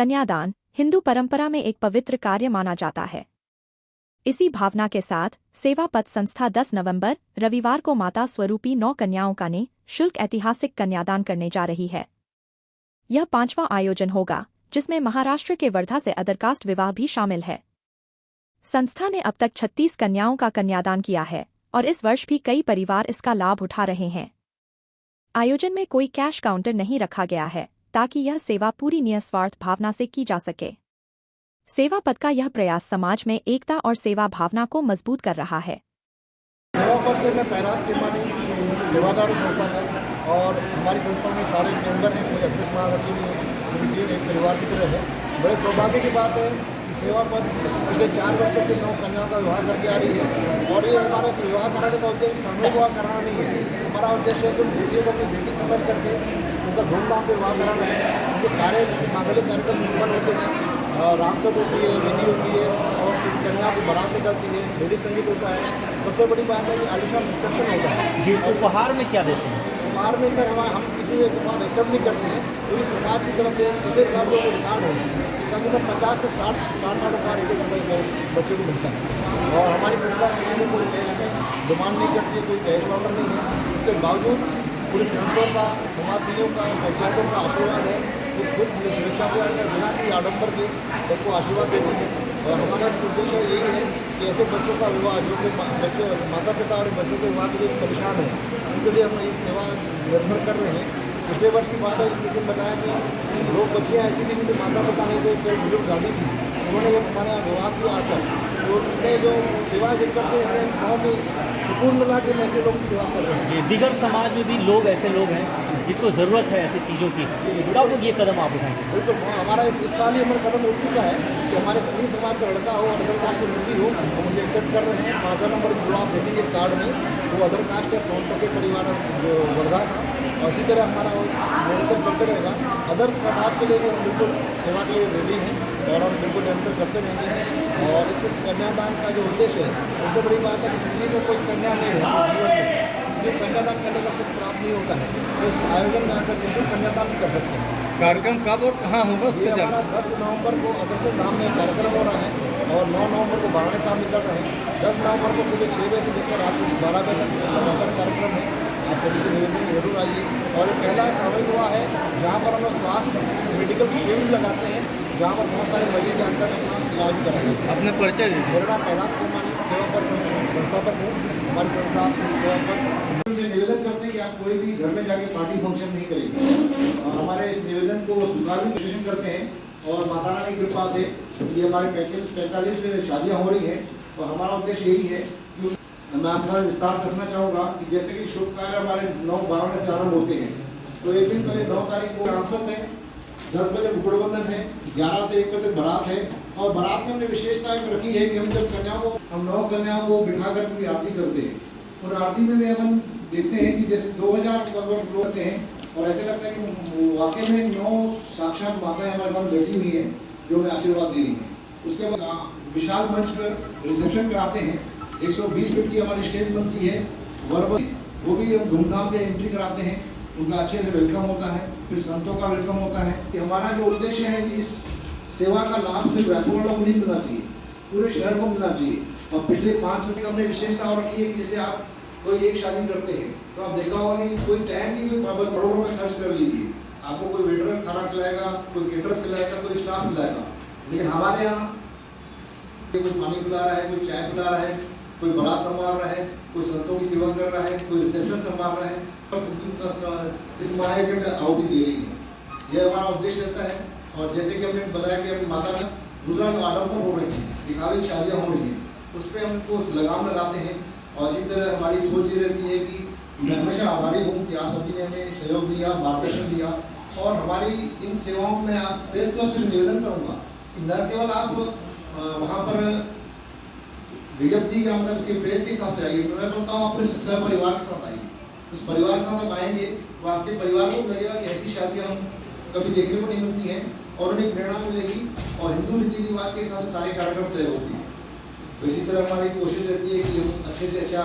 कन्यादान हिंदू परंपरा में एक पवित्र कार्य माना जाता है। इसी भावना के साथ सेवा पथ संस्था 10 नवंबर रविवार को माता स्वरूपी 9 कन्याओं का निःशुल्क ऐतिहासिक कन्यादान करने जा रही है। यह 5वां आयोजन होगा, जिसमें महाराष्ट्र के वर्धा से अदरकास्ट विवाह भी शामिल है। संस्था ने अब तक 36 कन्याओं का कन्यादान किया है और इस वर्ष भी कई परिवार इसका लाभ उठा रहे हैं। आयोजन में कोई कैश काउंटर नहीं रखा गया है, ताकि यह सेवा पूरी निस्वार्थ भावना से की जा सके। सेवा पथ का यह प्रयास समाज में एकता और सेवा भावना को मजबूत कर रहा है। सेवा पथ से मैं पैरात किरमानी सेवादार संस्था का और हमारी संस्था में सारे मेंबर हैं, कोई अध्यक्ष महासचिव नहीं है, टीम एक परिवार की तरह है। बड़े सौभाग्य की बात है कि सेवा पथ पिछले 4 वर्षों से 9 कन्याओं का विवाह करके आ रही है और ये हमारा विवाह कराने का उद्देश्य सामूहिक विवाह कराना नहीं है। हमारा उद्देश्य है कि बेटियों को अपनी बेटी समझ करके उनका धूमधाम से विवाह कराना है। उनके सारे मांगलिक कार्यक्रम संपन्न होते हैं, रामसत होती है, विधि होती है और कन्या की बारात निकलती है, लेडी संगीत होता है। सबसे बड़ी बात है कि आलिशान रिसेप्शन होता है। जी, उपहार में क्या देते हैं? उपहार में सर हम किसी से उपहार एक्सेप्ट नहीं करते हैं। पूरी समाज की तरफ से पिछले साल जो रिकॉर्ड है कम से कम 50 से 60 उपहार एक बच्चे को मिलता है और हमारी संस्था किसी से कोई कैश की डिमांड नहीं करती है, कोई कैश ऑर्डर नहीं है। उसके बावजूद पूरे संतों का, समाज सेवियों का, पंचायतों का आशीर्वाद है जो खुद सुरक्षा से आकर बिना की आडम्बर के सबको आशीर्वाद देती है। और हमारा उद्देश्य यही है कि ऐसे बच्चों का विवाह जो कि बच्चों माता पिता और बच्चों के विवाह के लिए परेशान है, उनके लिए हम एक सेवा निर्भर कर रहे हैं। पिछले वर्ष की बात है, किसी ने बताया कि 2 बच्चियाँ ऐसी थी जिनके माता पिता नहीं थे, केवल बुजुर्ग दादी थी। उन्होंने जब हमारे यहाँ विवाह किया आकर तो उनने जो सेवा देख करके उन्हें गाँव में सुकून मिला कि मैं ऐसे लोगों की सेवा कर रहा हूँ। जी, दिगर समाज में भी लोग ऐसे लोग हैं जिनको ज़रूरत है ऐसी चीज़ों की, कब ये कदम आप उठाएंगे? बिल्कुल, हमारा इस साल ही हमारा कदम उठ चुका है कि हमारे सभी समाज का लड़का हो, अदर कास्ट की लड़की हो, हम उसे एक्सेप्ट कर रहे हैं। 5वां नंबर जो आप देखेंगे कार्ड में वो अदर कास्ट है, सोनतक के परिवार जो वर्धा का, और इसी तरह हमारा निरंतर चलते रहेगा। अदर समाज के लिए भी हम बिल्कुल सेवा के लिए रेडी हैं और हम बिल्कुल निरंतर करते रहेंगे। और इस कन्यादान का जो उद्देश्य है, सबसे बड़ी बात है कि किसी को कोई कन्या नहीं है तो जीवन में किसी कन्यादान करने का सुख प्राप्त नहीं होता है, तो इस आयोजन में आकर निःशुल्क कन्यादान कर सकते हैं। कार्यक्रम कब और कहाँ होगा? ये हमारा 10 नवंबर को अग्रसर धाम में कार्यक्रम हो रहा है और 9 नवंबर को वाराणसी साहब निकल रहे हैं। 10 नवंबर को सुबह 6 बजे से लेकर रात 12 बजे तक लगातार कार्यक्रम है। आप सभी से निवेदन जरूर आइए। और पहला सामूहिक विवाह है जहाँ पर हम लोग स्वास्थ्य मेडिकल शिविर लगाते हैं, जहाँ पर बहुत सारे मरीज आकर अपना इलाज कराएंगे। अपने परिचय मेरा नाम पैरात किरमानी सेवा पथ संस्थापक हूँ। हमारी संस्था सेवा पथ निवेदन करते हैं कि आप कोई भी घर में जाके पार्टी फंक्शन नहीं करेंगे और हमारे इस निवेदन को स्वीकार भी विश्लेषण करते हैं। और माता रानी की कृपा से ये हमारे 45 शादियाँ हो रही हैं और हमारा उद्देश्य यही है कि मैं आपका विस्तार करना चाहूँगा कि जैसे कि शुभ कार्य हमारे 9-12 से आरम्भ होते हैं, तो एक दिन पहले 9 तारीख को रामसत है, 10 बजे मुकुटबंधन है, 11 से 1 बजे बारात है। और बारात में हमने विशेषता रखी है कि हम जब हम 9 कन्याओं को बिठा कर पूरी आरती करते हैं। और आरती में हम देखते हैं कि जैसे 2000 लोग होते हैं और ऐसे लगता है कि वाकई में 9 साक्षात माताएं हमारे साथ बैठी हुई हैं जो हमें आशीर्वाद दे रही हैं। उसके बाद विशाल मंच पर रिसेप्शन कराते हैं, 120 फीट की हमारी स्टेज बनती है, वर्बल वो भी हम धूमधाम से एंट्री कराते हैं, उनका अच्छे से वेलकम होता है, फिर संतों का वेलकम होता है। कि हमारा जो उद्देश्य है कि इस सेवा का लाभ सिर्फ रायपुर वालों को नहीं मिलना चाहिए, पूरे शहर को मिलना चाहिए। और पिछले 5 वर्ष हमने विशेषता और रखी है कि जैसे आप कोई एक शादी करते हैं तो आप देखा होगा कि कोई टाइम की कोई पाबंद करोड़ों रुपए खर्च कर लीजिए, आपको कोई वेटर खाना खिलाएगा, कोई केटरर्स खिलाएगा, कोई स्टाफ खिलाएगा। लेकिन हमारे यहाँ कोई पानी पिला रहा है, कोई चाय पिला रहा है, कोई बारात संभाल रहा है, कोई संतों की सेवा कर रहा है, कोई रिसेप्शन संभाल रहा है और इस महायज्ञ में आहुति दे रही है। यह हमारा उद्देश्य रहता है। और जैसे कि हमने बताया कि अपनी माता में दूसरा जो आडम्बर हो रही है, दिखावे की शादियाँ हो रही हैं, उस पर हमको लगाम लगाते हैं। और इसी तरह हमारी सोच ये रहती है कि मैं हमेशा आभारी हूँ कि आप सभी ने हमें सहयोग दिया, मार्गदर्शन दिया। और हमारी इन सेवाओं में आप प्रेस क्लब से निवेदन करूँगा कि न केवल आप वहाँ पर विज्ञप्ति का मतलब उसके प्रेस के हिसाब से आइए, मैं बोलता हूँ अपने सह परिवार के साथ आइए। उस परिवार के साथ आप आएंगे तो आपके परिवार को लगेगा कि ऐसी शादियाँ हम कभी देखने को नहीं मिलती हैं और उन्हें प्रेरणा मिलेगी और हिंदू रीति रिवाज के हिसाब से सारे कार्यक्रम तय होते हैं। तो इसी तरह हमारी कोशिश रहती है कि हम अच्छे से अच्छा